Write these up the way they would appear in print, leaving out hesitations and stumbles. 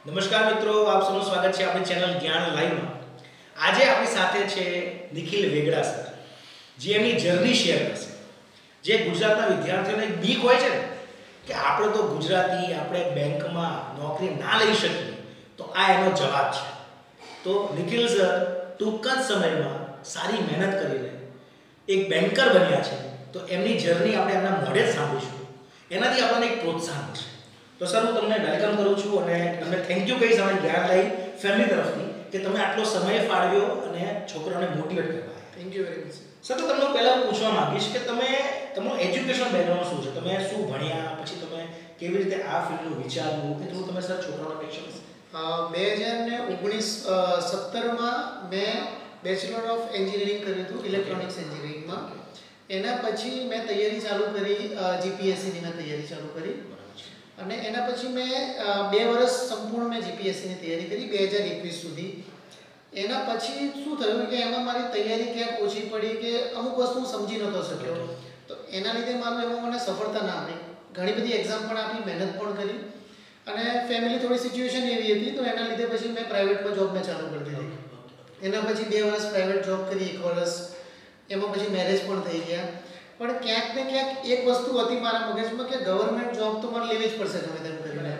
નમસ્કાર મિત્રો, આપ સૌનું સ્વાગત છે આપણી ચેનલ જ્ઞાન લાઈવમાં. આજે આપણી સાથે છે નિખિલ વેગડા સર, જે એમની જર્ની શેર કરશે. જે ગુજરાતના વિદ્યાર્થીઓને એક બીક હોય છે ને કે આપણે તો ગુજરાતી, આપણે બેંકમાં નોકરી ના લઈ શકીએ, તો આ એનો જવાબ છે. તો નિખિલ સર ટૂંક જ સમયમાં સારી મહેનત કરીને એક બેન્કર બન્યા છે. તો એમની જર્ની આપણે એમના મોઢે જ સાંભળીશું. એનાથી આપણને એક પ્રોત્સાહન મળશે. તો સર, હું તમને વેલકમ કરું છું અને તમને થેન્ક યુ કહીશ અમારી જ્ઞાન લાઈવ ફેમિલી તરફથી કે તમે આટલો સમય ફાળવ્યો અને છોકરાઓને મોટિવેટ કરવા. Thank you very much. Sir, તો તમને પહેલાં પૂછવા માંગીશ કે તમારું એજ્યુકેશન બેકગ્રાઉન્ડ શું છે? તમે શું ભણ્યા, પછી તમે કેવી રીતે આ ફિલ્ડનું વિચારવું એ થોડું તમે સર છોકરાઓને કહી શકો? 2017માં મેં બેચલર ઓફ એન્જિનિયરિંગ કર્યું હતું ઇલેક્ટ્રોનિક્સ એન્જિનિયરિંગમાં. એના પછી મેં તૈયારી ચાલુ કરી, જીપીએસસીની મેં તૈયારી ચાલુ કરી અને એના પછી મેં 2 વર્ષ સંપૂર્ણ મેં જીપીએસસીની તૈયારી કરી 2021 સુધી. એના પછી શું થયું કે એમાં મારી તૈયારી ક્યાંક ઓછી પડી કે અમુક વસ્તુ સમજી નહોતો શક્યો. તો એના લીધે મારું એમાં મને સફળતા ના મળી. ઘણી બધી એક્ઝામ પણ આપી, મહેનત પણ કરી અને ફેમિલી થોડી સિચ્યુએશન એવી હતી, તો એના લીધે પછી મેં પ્રાઇવેટમાં જોબ મેં ચાલુ કરી દીધી. એના પછી 2 વર્ષ પ્રાઇવેટ જોબ કરી, 1 વર્ષ એમાં પછી મેરેજ પણ થઈ ગયા. પણ ક્યાંક ને ક્યાંક એક વસ્તુ હતી મારા મગજમાં કે ગવર્મેન્ટ જોબ તો મારે લેવી જ પડશે ગમે તેમ કરીને.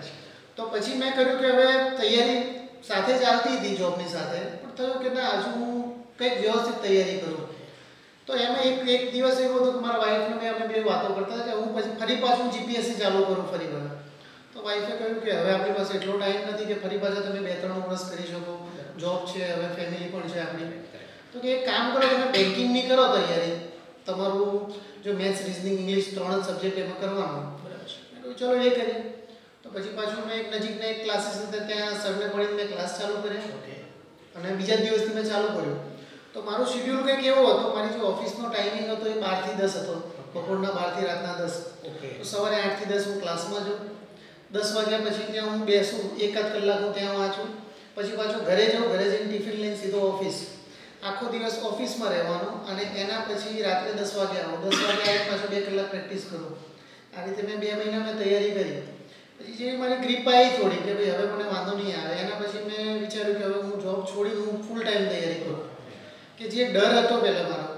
તો પછી મેં કર્યું કે હવે તૈયારી સાથે ચાલતી હતી જોબની સાથે, પણ થયું કે ના, હજુ હું કંઈક વ્યવસ્થિત તૈયારી કરું. તો એમાં એક દિવસ એવો હતો કે મારા વાઈફને અમે બે વાતો કરતા હતા કે હું પછી ફરી પાછું જીપીએસસી ચાલુ કરું ફરી વાર. તો વાઈફે કહ્યું કે હવે આપણી પાસે એટલો ટાઈમ નથી કે ફરી પાછા તમે 2-3 વર્ષ કરી શકો, જોબ છે, હવે ફેમિલી પણ છે આપણી. તો કે એક કામ કરો, તમે બેન્કિંગની કરો તૈયારી, તમારું જો મેથ્સ, રીઝનિંગ, ઇંગ્લિશ 3 જ સબ્જેક્ટ એમાં કરવાનો. મેં કહ્યું ચલો એ કરીએ. તો પછી પાછું મેં એક નજીકના એક ક્લાસીસ હતા, ત્યાં સરને મળીને મેં ક્લાસ ચાલુ કર્યા અને બીજા દિવસથી મેં ચાલુ કર્યું. તો મારું શેડ્યુલ કંઈક એવો હતો, મારી જે ઓફિસનો ટાઈમિંગ હતો એ 12 થી 10 હતો, બપોરના 12 થી રાતના 10. તો સવારે 8 થી 10 હું ક્લાસમાં જાઉં, 10 વાગ્યા પછી ત્યાં હું બેસું, 1 કલાક હું ત્યાં વાંચું, પછી પાછું ઘરે જાઉં, ઘરે જઈને ટિફિન લઈને સીધો ઓફિસ, આખો દિવસ ઓફિસમાં રહેવાનું અને એના પછી રાત્રે 10 વાગે આવું, 10 વાગે આવીને પાછું 2 કલાક પ્રેક્ટિસ કરું. આ રીતે મેં 2 મહિના મેં તૈયારી કરી. પછી જેવી મારી ગ્રીપ આવી થોડી કે ભાઈ હવે મને વાંધો નહીં આવે, એના પછી મેં વિચાર્યું કે હવે હું જોબ છોડીને હું ફૂલ ટાઈમ તૈયારી કરું. કે જે ડર હતો પહેલાં મારો,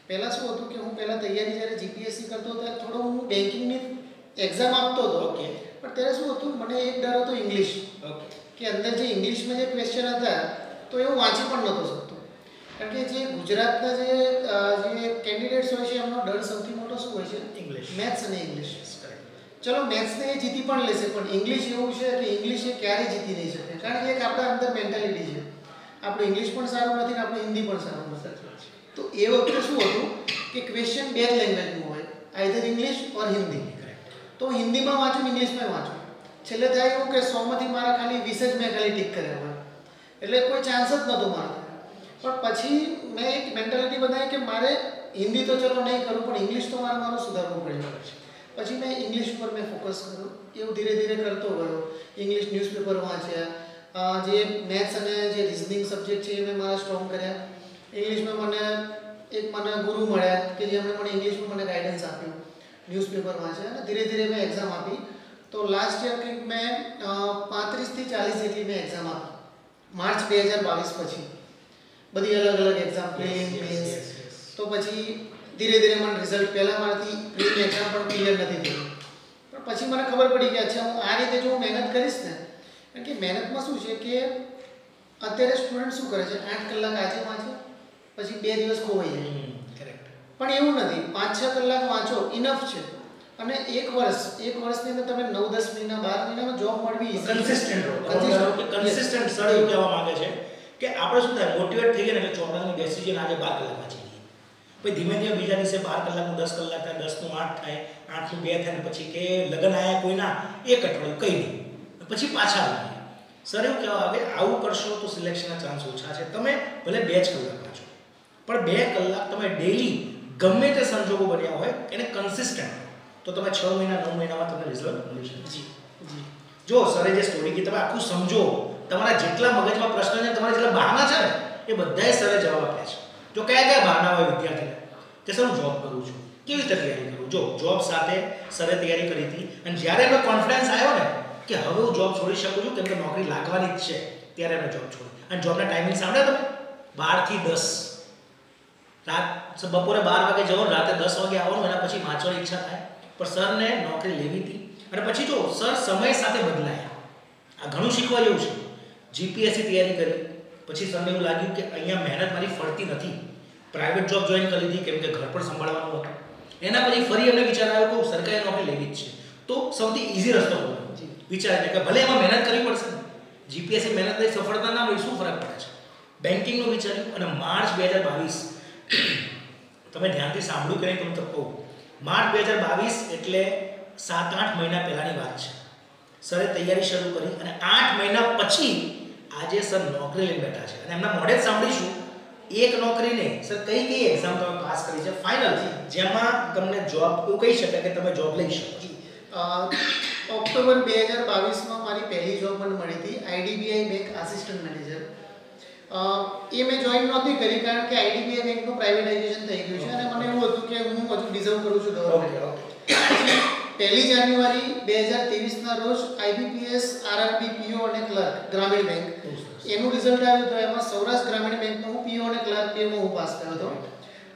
પહેલાં શું હતું કે હું પહેલાં તૈયારી જ્યારે જીપીએસસી કરતો ત્યારે થોડો હું બેન્કિંગની એક્ઝામ આપતો હતો. પણ ત્યારે શું હતું, મને એક ડર હતો ઇંગ્લિશ, કે અંદર જે ઇંગ્લિશમાં જે ક્વેશ્ચન હતા તો એ હું વાંચી પણ નહોતો શકતો. કારણ કે જે ગુજરાતના જે કેન્ડિડેટ્સ હોય છે એમનો ડર સૌથી મોટો શું હોય છે? ઇંગ્લિશ, મેથ્સ અને ઇંગ્લિશ. ચલો મેથ્સને એ જીતી પણ લેશે, પણ ઇંગ્લિશ એવું છે કે ઇંગ્લિશ એ ક્યારેય જીતી નહીં શકે. કારણ કે એક આપણા અંદર મેન્ટાલિટી છે, આપણું ઇંગ્લિશ પણ સારું નથી ને આપણું હિન્દી પણ સારું નથી. તો એ વખતે શું હતું કે ક્વેશ્ચન 2 જ લેંગ્વેજનું હોય, આઈધર ઇંગ્લિશ ઓર હિન્દી. તો હિન્દીમાં વાંચું, ઇંગ્લિશમાં વાંચું. છેલ્લે થાય એવું કે 100 માંથી મારા ખાલી 20 જ મેં ખાલી ટીક કર્યા હોય, એટલે કોઈ ચાન્સ જ નહોતો મારો. પણ પછી મેં એક મેન્ટાલિટી બનાવી કે મારે હિન્દી તો ચલો નહીં કરું, પણ ઇંગ્લિશ તો મારું સુધારવું પડે. પછી મેં ઇંગ્લિશ ઉપર મેં ફોકસ કર્યું. એવું ધીરે ધીરે કરતો ગયો. ઇંગ્લિશ ન્યૂઝપેપર વાંચ્યા, જે મેથ્સ અને જે રિઝનિંગ સબ્જેક્ટ છે એ મેં મારા સ્ટ્રોંગ કર્યા. ઇંગ્લિશમાં મને ગુરુ મળ્યા કે જેમણે મને ઇંગ્લિશમાં મને ગાઈડન્સ આપ્યું. ન્યૂઝપેપર વાંચ્યા અને ધીરે ધીરે મેં એક્ઝામ આપી. તો લાસ્ટ યર કંઈક મેં 35 થી 40 જેટલી મેં એક્ઝામ આપી. માર્ચ 2022 પછી બધી અલગ અલગ એક્ઝામ, પ્રિલિમ, મેન્સ. તો પછી ધીરે ધીરે મને રિઝલ્ટ, પહેલાં મારાથી પ્રિલિમ એક્ઝામ પણ ક્લિયર નથી થઈ. પણ પછી મને ખબર પડી કે અચ્છા, હું આ રીતે જો હું મહેનત કરીશ ને, કારણ કે મહેનતમાં શું છે કે અત્યારે સ્ટુડન્ટ શું કરે છે, 8 કલાક આજે વાંચે, પછી 2 દિવસ ખોવાઈ જાય. પણ એવું નથી, 5-6 કલાક વાંચો ઇનફ છે. અને 1 વર્ષની અંદર તમે 9-10 મહિના 12 મહિનામાં જોબ મળવી કન્સિસ્ટન્ટ સર એવું કહેવા માંગે છે કે આપણે શું થાય, મોટિવેટ થઈ ગયા ને એટલે ચોપડાની બેસી જઈને આજે 12 કલાક વાંચી લઈએ, પછી ધીમે ધીમે બીજા દિવસે 12 કલાકનું 10 કલાક થાય, 10 નું 8 થાય, 8 નું 2 થાય, ને પછી કે લગ્ન આવ્યા કોઈના 1 અઠવાડિયું કંઈ નહીં, પછી પાછા આવીએ. સર એવું કહેવા આવે આવું કરશો તો સિલેક્શનના ચાન્સ ઓછા છે. તમે ભલે 2 જ કલાક વાંચો, પણ 2 કલાક તમે ડેઈલી ગમે તે સંજોગો બન્યા હોય એને કન્સિસ્ટન્ટ, તો તમે 6 મહિના 9 મહિનામાં તમને રિઝલ્ટ મળી શકે. જી જો સરે જે સ્ટોરી કી તમે આખું સમજો, તમારા જેટલા મગજમાં પ્રશ્ન છે, તમારા જેટલા બહાના છે ને એ બધાય સરે જવાબ આપ્યા છે. જો કયા કયા બહાના હોય વિદ્યાર્થીને કે સર હું જોબ કરું છું, કેવી રીતે તૈયારી કરું? જો જોબ સાથે સરે તૈયારી કરી હતી અને જ્યારે એનો કોન્ફિડન્સ આવ્યો ને કે કે હવે હું જોબ છોડી શકું છું કેમ કે નોકરી લાગવાની જ છે, ત્યારે મેં જોબ છોડી. અને જોબના ટાઈમિંગ સાંભળ્યા તમે? 12 થી 10, બપોરે 12 વાગે જવાનું, રાતે 10 વાગે આવવાનું. એના પછી વાંચવાની ઈચ્છા થાય, પણ સરને નોકરી લેવી હતી. અને પછી જો સર સમય સાથે બદલાયા. આ ઘણું શીખવા જેવું છે. જીપીએસસી તૈયારી કરી, પછી સરને એવું લાગ્યું કે અહીંયા મહેનત મારી ફળતી નથી, પ્રાઇવેટ જોબ જોઈન કરી લીધી કેમ કે ઘર પણ સંભાળવાનું હતું. એના પછી ફરી એમને વિચાર આવ્યો કે સરકારી નોકરી લેવી જ છે, તો સૌથી ઈઝી રસ્તો હતો વિચારીને કે ભલે એમાં મહેનત કરવી પડશે ને, જીપીએસસી મહેનત લઈ સફળતા ના હોય શું ફરક પડે છે. બેન્કિંગનું વિચાર્યું અને માર્ચ 2022, તમે ધ્યાનથી સાંભળ્યું કે નહીં તમે તો કહું, માર્ચ 2022 એટલે 7-8 મહિના પહેલાની વાત છે. સરે તૈયારી શરૂ કરી અને 8 મહિના પછી આજે સર નોકરી લઈને બેઠા છે. અને એમના મોઢે જ સાંભળીશું એક નોકરી નહીં સર, કઈ કઈ એક્ઝામ તમે પાસ કરી છે ફાઇનલ, જેમાં તમને જોબ એવું કહી શકાય કે તમે જોબ લઈ શકો. ઓક્ટોબર 2022માં મારી પહેલી જોબ મને મળી હતી, આઈડીબીઆઈ બેંક આસિસ્ટન્ટ મેનેજર. એ મેં જોઈન નહોતી કરી કારણ કે આઈડીબીઆઈ બેંકનું પ્રાઇવેટાઇઝેશન થઈ ગયું છે અને મને એવું હતું કે હું હજુ ડિઝર્વ કરું છું ગવર્મેન્ટ. 1 જાન્યુઆરી 2023ના રોજ આઈબીપીએસ આરઆરબી પીઓ અને ક્લર્ક ગ્રામીણ બેંક એનું રિઝલ્ટ આવ્યું તો એમાં સૌરાષ્ટ્ર ગ્રામીણ બેંકમાં હું પીઓ અને ક્લર્ક બેમાં હું પાસ થયો હતો.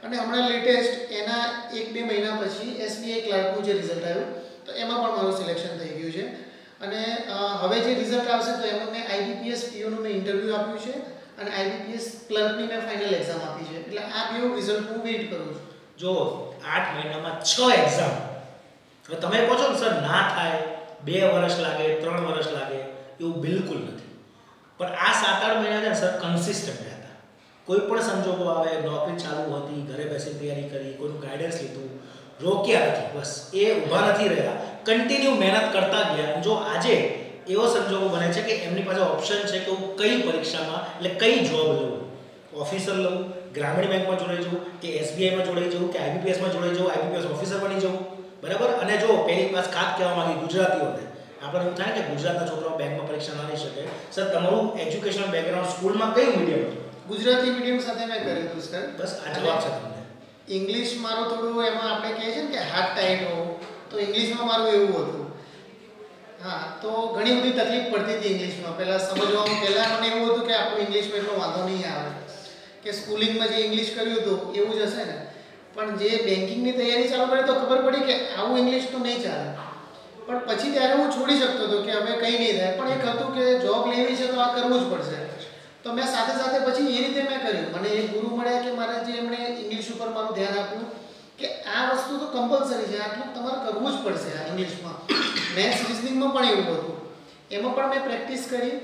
અને હમણાં લેટેસ્ટ એના 1-2 મહિના પછી એસબીઆઈ ક્લર્કનું જે રિઝલ્ટ આવ્યું તો એમાં પણ મારું સિલેક્શન થઈ ગયું છે. અને હવે જે રિઝલ્ટ આવશે તો એમાં મેં આઈબીપીએસ પીઓનું મેં ઇન્ટરવ્યૂ આપ્યું છે અને આઈબીપીએસ ક્લર્કની મેં ફાઇનલ એક્ઝામ આપી છે. એટલે આ બે રિઝલ્ટ હું વેઇટ કરું છું. જો 8 મહિનામાં 6 એક્ઝામ, હવે તમે કહો છો ને સર ના થાય, 2 વર્ષ લાગે, 3 વર્ષ લાગે, એવું બિલકુલ નથી. પણ આ 7-8 મહિના છે સર કન્સિસ્ટન્ટ હતા. કોઈ પણ સંજોગો આવે, નોકરી ચાલુ હતી, ઘરે બેસીને તૈયારી કરી, કોઈનું ગાઈડન્સ લીધું, રોક્યા નથી, બસ એ ઊભા નથી રહ્યા, કન્ટિન્યુ મહેનત કરતા ગયા. જો આજે એવો સંજોગો બને છે કે એમની પાસે ઓપ્શન છે કે હું કઈ પરીક્ષામાં એટલે કઈ જોબ લઉં, ઓફિસર લઉં, ગ્રામીણ બેંકમાં જોડાઈ જવું કે એસબીઆઈમાં જોડાઈ જવું કે આઈબીપીએસમાં જોડાઈ જવું, આઈબીપીએસ ઓફિસર બની જવું, બરાબર. અને જો પહેલી પાસ ખાસ કહેવા માંગી ગુજરાતીઓને, આપણે એવું થાય કે ગુજરાતના છોકરાઓ બેંકમાં પરીક્ષા ના લઈ શકે. સર તમારું એજ્યુકેશનલ બેકગ્રાઉન્ડ સ્કૂલમાં કયું મીડિયમ હતું? ગુજરાતી મીડિયમ સાથે મેં કર્યું હતું સર. બસ આ જવાબ છે તમને. ઇંગ્લિશ મારો થોડું એમાં આપણે કહીએ છીએ ને કે હાથ ટાઈટ હો, તો ઇંગ્લિશમાં મારું એવું હતું. હા, તો ઘણી બધી તકલીફ પડતી હતી ઇંગ્લિશમાં. પહેલાં સમજવામાં પહેલાં મને એવું હતું કે આપણું ઇંગ્લિશમાં એટલો વાંધો નહીં આવે, કે સ્કૂલિંગમાં જે ઇંગ્લિશ કર્યું હતું એવું જ હશે ને. પણ જે બેન્કિંગની તૈયારી ચાલુ કરી તો ખબર પડી કે આવું ઇંગ્લિશ તો નહીં ચાલે. પણ પછી ત્યારે હું છોડી શકતો હતો કે હવે કંઈ નહીં થાય, પણ એક હતું કે જોબ લેવી છે તો આ કરવું જ પડશે. તો મેં સાથે સાથે પછી એ રીતે મેં કર્યું. મને એક ગુરુ મળ્યા કે મારા જે એમણે ઇંગ્લિશ ઉપર મારું ધ્યાન આપ્યું કે આ વસ્તુ તો કમ્પલસરી છે, આટલું તમારે કરવું જ પડશે આ ઇંગ્લિશમાં. મેથ્સ રિઝનિંગમાં પણ એવું હતું, એમાં પણ મેં પ્રેક્ટિસ કરી.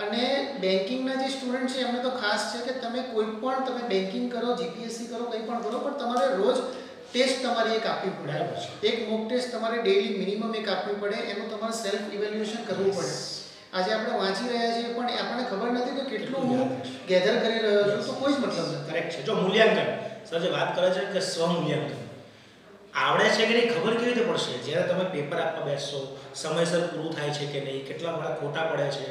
અને બેન્કિંગના જે સ્ટુડન્ટ છે એમને તો ખાસ છે કે તમે કોઈ પણ તમે બેન્કિંગ કરો, જીપીએસસી કરો, કંઈ પણ કરો, પણ તમારે રોજ ટેસ્ટ તમારી એક આપવી પડે. એક મોક ટેસ્ટ તમારે ડેઈલી મિનિમમ એક આપવી પડે, એનું તમારે સેલ્ફ ઇવેલ્યુએશન કરવું પડે. આજે આપણે વાંચી રહ્યા છીએ પણ આપણને ખબર નથી કે કેટલું હું ગેધર કરી રહ્યો છું, તો કોઈ જ મતલબ નથી. કરેક્ટ છે. જો મૂલ્યાંકન સર જે વાત કરે છે કે સ્વમૂલ્યાંકન આવડે છે કે નહીં ખબર કેવી રીતે પડશે? જ્યારે તમે પેપર આપવા બેસશો, સમયસર પૂરું થાય છે કે નહીં, કેટલા મારા ખોટા પડે છે,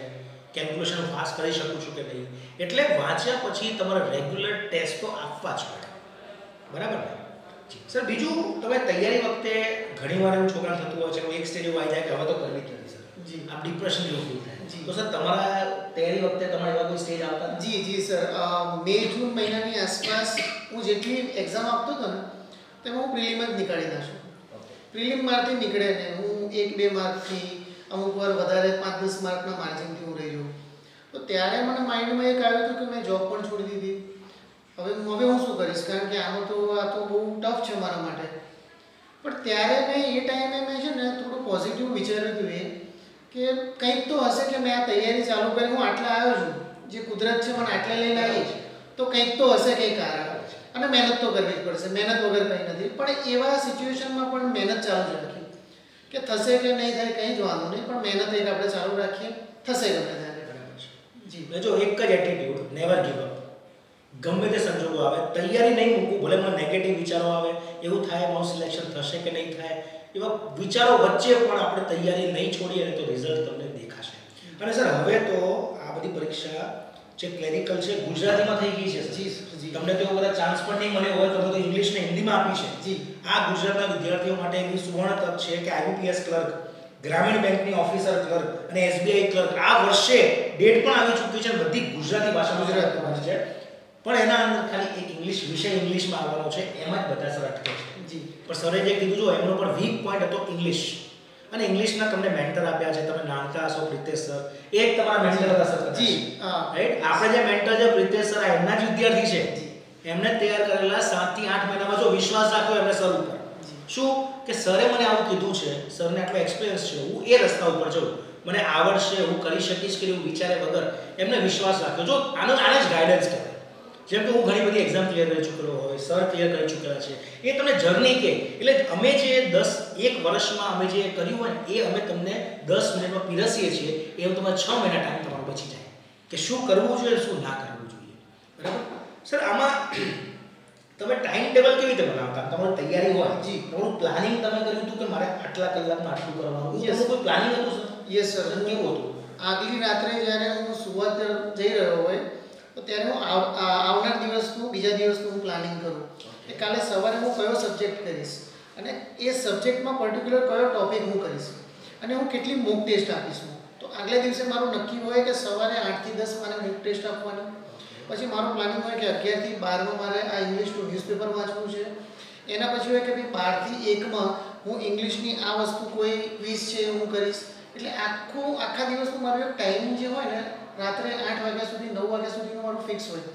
કેલ્ક્યુલેશન પાસ કરી શકું છું કે નહીં. એટલે વાંચ્યા પછી તમારે રેગ્યુલર ટેસ્ટ તો આપવા જ પડે, બરાબર ને? સર બીજું, તમે તૈયારી વખતે ઘણીવાર એવું છોકરાને થતું હોય છે કે એક સ્ટેજ એવું આવી જાય કે હવે તો કરવી જ નથી સર, જી આમ ડિપ્રેશન જેવું ફીલ થાય. જી. તો સર તમારા તૈયારી વખતે તમારા એવા કોઈ સ્ટેજ આવતા? જી સર. મે-જૂન મહિનાની આસપાસ હું જેટલી એક્ઝામ આપતો હતો ને તેમાં હું પ્રિલિમ જ નીકાળી નાખું. પ્રિલિમ માર્કથી નીકળે ને હું 1-2 માર્કથી, અમુક વાર વધારે 5-10 માર્કના માર્જિનથી હું રહી જાઉં. તો ત્યારે મને માઇન્ડમાં એક આવ્યું હતું કે મેં જોબ પણ છોડી દીધી. હવે હું શું કરીશ, કારણ કે આમાં તો આ તો બહુ ટફ છે મારા માટે. પણ ત્યારે મેં એ ટાઈમે મેં છે ને થોડું પોઝિટિવ વિચાર્યું હતું એ કે કંઈક તો હશે કે મેં આ તૈયારી ચાલુ કરી, હું આટલા આવ્યો છું, જે કુદરત છે મને આટલે લઈને આવી, તો કંઈક તો હશે કંઈક કારણ. અને મહેનત તો કરવી જ પડશે, મહેનત વગર કંઈ નથી. પણ એવા સિચ્યુએશનમાં પણ મહેનત ચાલુ જ રાખી કે થશે કે નહીં થાય કંઈ જ વાંધો નહીં, પણ મહેનત એક આપણે ચાલુ રાખીએ, થશે ગમે ત્યારે. જી. જો એક જ એટીટ્યુડ, નેવર ગીવ અપ. ગમે તે સંજોગો આવે તૈયારી નહીં મૂકવું, ભલે મને નેગેટિવ વિચારો આવે, એવું થાય મારું સિલેક્શન થશે કે નહીં થાય, એવા વિચારો વચ્ચે પણ આપણે તૈયારી નહીં છોડીએ ને તો રિઝલ્ટ તમને દેખાશે. અને સર હવે તો આ બધી પરીક્ષા જે ક્લેરિકલ છે ગુજરાતીમાં થઈ ગઈ છે. જી જી. તમને તો બધા ચાન્સ પણ નહીં મળ્યો હોય, તમે તો ઇંગ્લિશ ને હિન્દીમાં આપી છે. જી. આ ગુજરાતના વિદ્યાર્થીઓ માટે એવી સુવર્ણ તક છે કે આઈબીપીએસ ક્લર્ક ગ્રામીણ બેંકની ઓફિસર ક્લર્ક અને એસબીઆઈ ક્લર્ક આ વર્ષે ડેટ પણ આવી ચૂકી છે, બધી ગુજરાતી ભાષામાં છે, પણ એના અંદર ખાલી એક ઇંગ્લિશ વિષય ઇંગ્લિશમાં આવવાનો છે, એમાં જ બધા સર અટકે છે જી. પણ સરે જે કીધું જો એમનો પણ વીક પોઈન્ટ હતો ઇંગ્લિશ, અને ઇંગ્લિશના તમને મેન્ટર આપ્યા છે, તમે નાનકા છો પ્રિતેશ સર, એક તમારા મેન્ટર હતા સર જી રાઈટ. આપણે જે મેન્ટર છે પ્રિતેશ સર એમના જ વિદ્યાર્થી છે, એમને તૈયાર કરેલા 7 થી 8 મહિનામાં જો વિશ્વાસ રાખ્યો એમને સર ઉપર, શું કે સરે મને આવું કીધું છે, સરને આટલો એક્સપિરિયન્સ છે, હું એ રસ્તા ઉપર જાઉં, મને આવડશે, હું કરી શકીશ કે હું વિચારે વગર એમને વિશ્વાસ રાખ્યો. જો આને જ ગાઈડન્સ કહેવાય. જેમ કે હું ઘણી બધી એક્ઝામ ક્લિયર કરી ચૂકેલો હોય, સર ક્લિયર કરી ચૂકેલા છે, એ તમને જર્ની કે એટલે અમે જે 1 વર્ષમાં અમે જે કર્યું હોય ને એ અમે તમને 10 મિનિટમાં પીરસીએ છીએ, એમ તમારે 6 મહિના ટાઈમ તમારો બચી જાય કે શું કરવું જોઈએ શું ના કરવું જોઈએ. બરાબર સર, આમાં તમે ટાઈમ ટેબલ કેવી રીતે બનાવતા? તમારી તૈયારી હોય જી, થોડું પ્લાનિંગ તમે કર્યું હતું કે મારે આટલા કલાકમાં આટલું કરવાનું, યસ કોઈ પ્લાનિંગ હતું સર? Yes sir. કેવું હતું? આગલી રાત્રે જ્યારે હું સુવા જઈ રહ્યો હોય તો ત્યારે હું આવનાર દિવસનું બીજા દિવસનું હું પ્લાનિંગ કરું કે કાલે સવારે હું કયો સબ્જેક્ટ કરીશ અને એ સબ્જેક્ટમાં પર્ટિક્યુલર કયો ટોપિક હું કરીશ અને હું કેટલી મોક ટેસ્ટ આપીશ. તો આગલા દિવસે મારું નક્કી હોય કે સવારે 8 થી 10 મારે મોક ટેસ્ટ આપવાની, પછી મારું પ્લાનિંગ હોય કે 11 થી 12 મારે આ ઇંગ્લિશનું ન્યૂઝપેપર વાંચવું છે, એના પછી હોય કે ભાઈ 12 થી 1 હું ઇંગ્લિશની આ વસ્તુ કોઈ ક્વિઝ છે હું કરીશ. એટલે આખા દિવસનું મારું એક ટાઈમિંગ જે હોય ને રાત્રે 8 વાગ્યા સુધી 9 વાગ્યા સુધીનું મારું ફિક્સ હોય.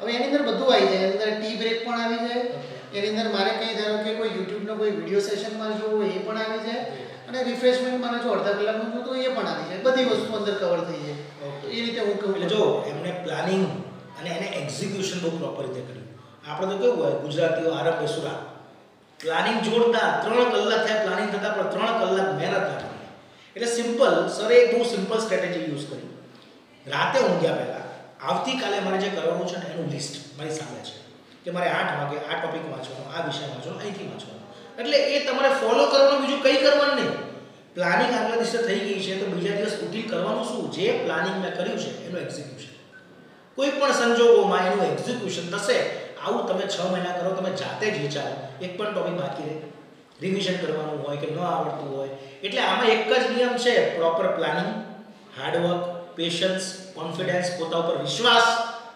હવે એની અંદર બધું આવી જાય, એની અંદર ટી બ્રેક પણ આવી જાય, એની અંદર મારે કંઈ ધારો કે કોઈ યુટ્યુબનો કોઈ વિડીયો સેશન મારે જોવું હોય એ પણ આવી જાય, અને રિફ્રેશમેન્ટ મારે જો અડધા કલાકનું જોતું હોય એ પણ આવી જાય, બધી વસ્તુ અંદર કવર થઈ જાય. તો એ રીતે હું કહું. એટલે જો એમને પ્લાનિંગ અને એને એક્ઝિક્યુશન બહુ પ્રોપર રીતે કર્યું. આપણે તો કેવું હોય ગુજરાતીઓ આરબ બેસુરા, પ્લાનિંગ જોરદાર, 3 કલાક થાય પ્લાનિંગ થતા પણ 3 કલાક મહેનત ના કરી. એટલે સિમ્પલ સર એક બહુ સિમ્પલ સ્ટ્રેટેજી યુઝ કરી. રાતે ઊંઘ્યા પહેલા આવતીકાલે મારે જે કરવાનું છે ને એનું લિસ્ટ મારી સામે છે કે મારે 8 વાગે આ ટોપિક વાંચવાનો, આ વિષય વાંચવાનો, અહીંથી વાંચવાનો. એટલે એ તમારે ફોલો કરવાનું, બીજું કંઈ કરવાનું નહીં. પ્લાનિંગ આગલા દિવસે થઈ ગઈ છે તો બીજા દિવસ ઉઠી કરવાનું શું? જે પ્લાનિંગ મેં કર્યું છે એનું એક્ઝિક્યુશન. કોઈ પણ સંજોગોમાં એનું એક્ઝિક્યુશન થશે. આવું તમે 6 મહિના કરો, તમે જાતે જ વિચારો, એક પણ ટોપિક બાકી રહે, રિવિઝન કરવાનું હોય કે ન આવડતું હોય. એટલે આમાં એક જ નિયમ છે, proper planning, hard work, patience, confidence, પોતા ઉપર વિશ્વાસ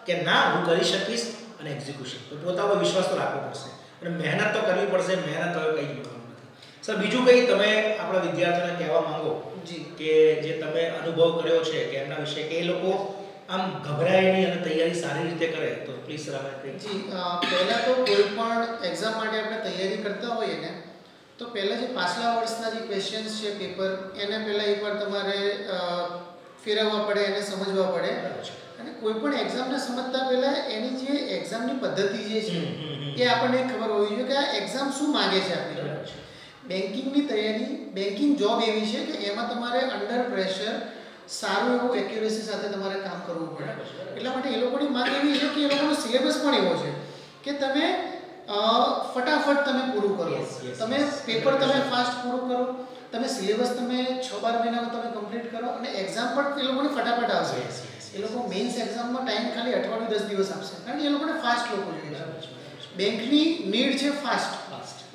કે ના હું કરી શકીશ, અને એક્ઝિક્યુશન. તો પોતા ઉપર વિશ્વાસ તો રાખવો પડશે અને મહેનત તો કરવી પડશે. મહેનત હવે કંઈ જ મળવાનું નથી. સર બીજું કંઈ તમે આપણા વિદ્યાર્થીઓને કહેવા માંગો જી કે જે તમે અનુભવ કર્યો છે કે એમના વિશે, કે એ લોકો આમ ગભરાય નહીં અને તૈયારી સારી રીતે કરે, તો પ્લીઝ સર આપણે કંઈ. જી પહેલાં તો કોઈ પણ એક્ઝામ માટે આપણે તૈયારી કરતા હોઈએ ને તો પહેલાં જે પાછલા વર્ષના જે ક્વેશ્ચન્સ છે પેપર, એને પહેલાં એકવાર તમારે ફેરવવા પડે, એને સમજવા પડે. અને કોઈ પણ એક્ઝામને સમજતા પહેલાં એની જે એક્ઝામની પદ્ધતિ જે છે એ આપણને ખબર હોવી જોઈએ કે આ એક્ઝામ શું માગે છે આપણી. બેન્કિંગની તૈયારી, બેન્કિંગ જોબ એવી છે કે એમાં તમારે અંડર પ્રેશર સારું એવું એક્યુરેસી સાથે તમારે કામ કરવું પડે. એટલા માટે એ લોકોની માંગ એવી છે કે એ લોકોનો સિલેબસ પણ એવો છે કે તમે ફટાફટ તમે પૂરું કરો, તમે પેપર તમે ફાસ્ટ પૂરું કરો, તમે સિલેબસ તમે 6-12 મહિનામાં તમે કમ્પ્લીટ કરો, અને એક્ઝામ પણ એ લોકોને ફટાફટ આવશે. એ લોકો મેઇન્સ એક્ઝામમાં ટાઈમ ખાલી અઠવાડિયું 10 દિવસ આપશે, કારણ કે એ લોકોને ફાસ્ટ લોકો જોઈએ છે. બેંકની નીડ છે ફાસ્ટ,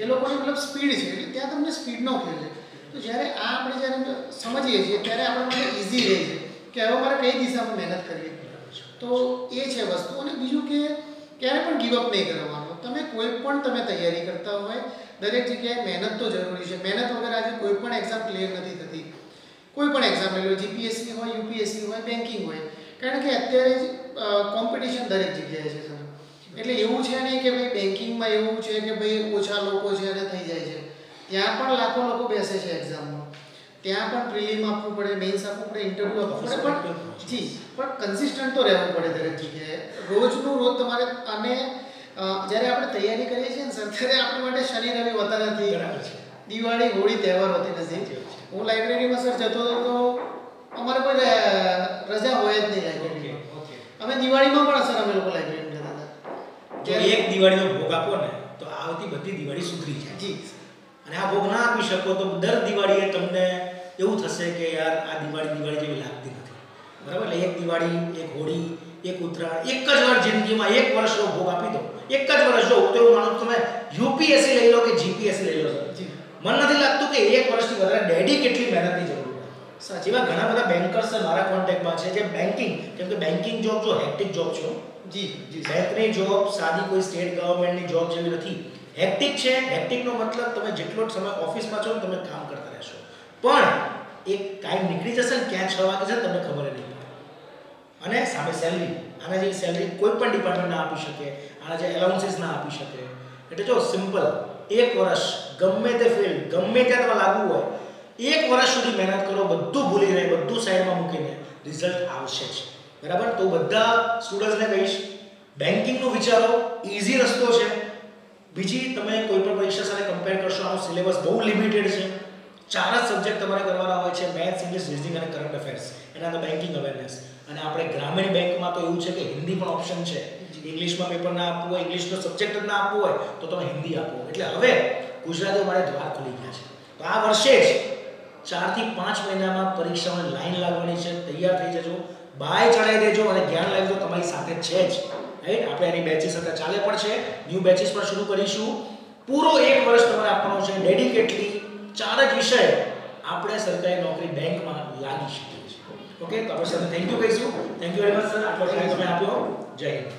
એ લોકોને મતલબ સ્પીડ છે, એટલે ત્યાં તમને સ્પીડનો ખેલ છે. તો જ્યારે આ આપણે જ્યારે સમજીએ છીએ ત્યારે આપણા માટે ઇઝી રહે છે કે હવે મારે કઈ દિશામાં મહેનત કરવી. તો એ છે વસ્તુ. અને બીજું કે ક્યારે પણ ગીવઅપ નહીં કરવાનું. તમે કોઈ પણ તમે તૈયારી કરતા હોય દરેક જગ્યાએ મહેનત તો જરૂરી છે. મહેનત વગર આજે કોઈ પણ એક્ઝામ ક્લિયર નથી થતી. કોઈ પણ એક્ઝામ લઈ લો, જીપીએસસી હોય, યુપીએસસી હોય, બેન્કિંગ હોય, કારણ કે અત્યારે કોમ્પિટિશન દરેક જગ્યાએ છે સર. એટલે એવું છે નહીં કે ભાઈ બેન્કિંગમાં એવું છે કે ભાઈ ઓછા લોકો છે અને થઈ જાય છે. ત્યાં પણ લાખો લોકો બેસે છે એક્ઝામમાં, ત્યાં પણ પ્રિલિમ આપવું પડે, મેઇન્સ આપવું પડે, ઇન્ટરવ્યૂ આપવું પડે, પણ જી પણ કન્સિસ્ટન્ટ તો રહેવું પડે દરેક જગ્યાએ. રોજનું રોજ તમારે. અને જ્યારે આપણે તૈયારી કરીએ છીએ ને સર, ત્યારે આપણી માટે શનિ રવિ હોતા નથી, દિવાળી હોળી તહેવાર હોતી નથી. હું લાઇબ્રેરીમાં સર જતો હતો તો અમારે કોઈ રજા હોય જ નહીં લાઇબ્રેરીમાં. અમે દિવાળીમાં પણ સર અમે લોકો લાઇબ્રેરીમાં જતા હતા. જો એક દિવાળીનો ભોગ આપો ને તો આવતી બધી દિવાળી સુધરી જાય જી. અને આ ભોગ ના આપી શકો તો દર દિવાળીએ તમને એવું થશે કે યાર આ દિવાળી જેવી લાગતી નથી. બરાબર? એટલે એક દિવાળી, એક હોળી, એક ઉત્તરાયણ, એક જ વાર જિંદગીમાં એક વર્ષનો ભોગ આપી દો. એક જ વર્ષ જો તો એવું માનો તમે યુપીએસસી લઈ લો કે જીપીએસસી લઈ લો સર, મન નથી લાગતું કે 1 વર્ષથી વધારે ડેડિકેટલી મહેનતની જરૂર પડે. સાચી એવા ઘણા બધા બેન્કર્સ મારા કોન્ટેક્ટમાં છે જે બેન્કિંગ, કેમ કે બેન્કિંગ જોબ જો હેક્ટિક જોબ છે. જી જી બેંકની જોબ સાદી કોઈ સ્ટેટ ગવર્નમેન્ટની જોબ જેવી નથી. હેક્ટિક છે. હેક્ટિકનો મતલબ તમે જેટલો સમય ઓફિસમાં છો તમે કામ કરતા રહેશો, પણ એક ટાઈમ નીકળી જશે ને ક્યાં 6 વાગે છે તમને ખબર નહીં પડે. અને સામે સેલરી, આના જેવી સેલરી કોઈ પણ ડિપાર્ટમેન્ટ ના આપી શકે, આના જે એલાઉન્સીસ ના આપી શકે. એટલે જો સિમ્પલ 1 વર્ષ ગમે તે ફિલ્ડ ગમે ત્યાં તમે લાગુ હોય, 1 વર્ષ સુધી મહેનત કરો, બધું ભૂલી જાય, બધું સાઈડમાં મૂકીને રિઝલ્ટ આવશે જ. બરાબર. તો બધા સ્ટુડન્ટ્સને કહીશ, બેન્કિંગનું વિચારો, ઈઝી રસ્તો છે. બીજી તમે કોઈ પણ પરીક્ષા સાથે કમ્પેર કરશો, આનો સિલેબસ બહુ લિમિટેડ છે. 4 જ સબ્જેક્ટ તમારે કરવાના હોય છે, મેથ્સ, ઇંગ્લિશ, રીઝનિંગ અને કરંટ અફેર્સ. એના તો બેન્કિંગ અવેરનેસ. અને આપણે ગ્રામીણ બેંકમાં તો એવું છે કે હિન્દી પણ ઓપ્શન છે. ઇંગ્લિશમાં પેપર ના આપવું હોય, ઇંગ્લિશનો સબ્જેક્ટ જ ના આપવું હોય તો તમે હિન્દી આપો. એટલે હવે ગુજરાતીઓ માટે દ્વાર ખુલી ગયા છે. તો આ વર્ષે જ 4 થી 5 મહિનામાં પરીક્ષાઓની લાઈન લાગવાની છે. તૈયાર થઈ જજો, બાય ચડાવી દેજો અને જ્ઞાન લાવજો, તમારી સાથે છે જ. રાઈટ. આપણે એની બેચીસ અત્યારે ચાલે પણ છે, ન્યૂ બેચીસ પણ શરૂ કરીશું. પૂરો 1 વર્ષ તમારે આપવાનો છે ડેડિકેટલી. 4 જ વિષય આપણે સરકારી નોકરી બેંકમાં લાગી શકીએ છીએ. ઓકે. તો આપણે સર થેન્ક યુ કહીશું. Thank you very much sir, આટલો ટાઈમ તમે આપ્યો. જય હિન્દ.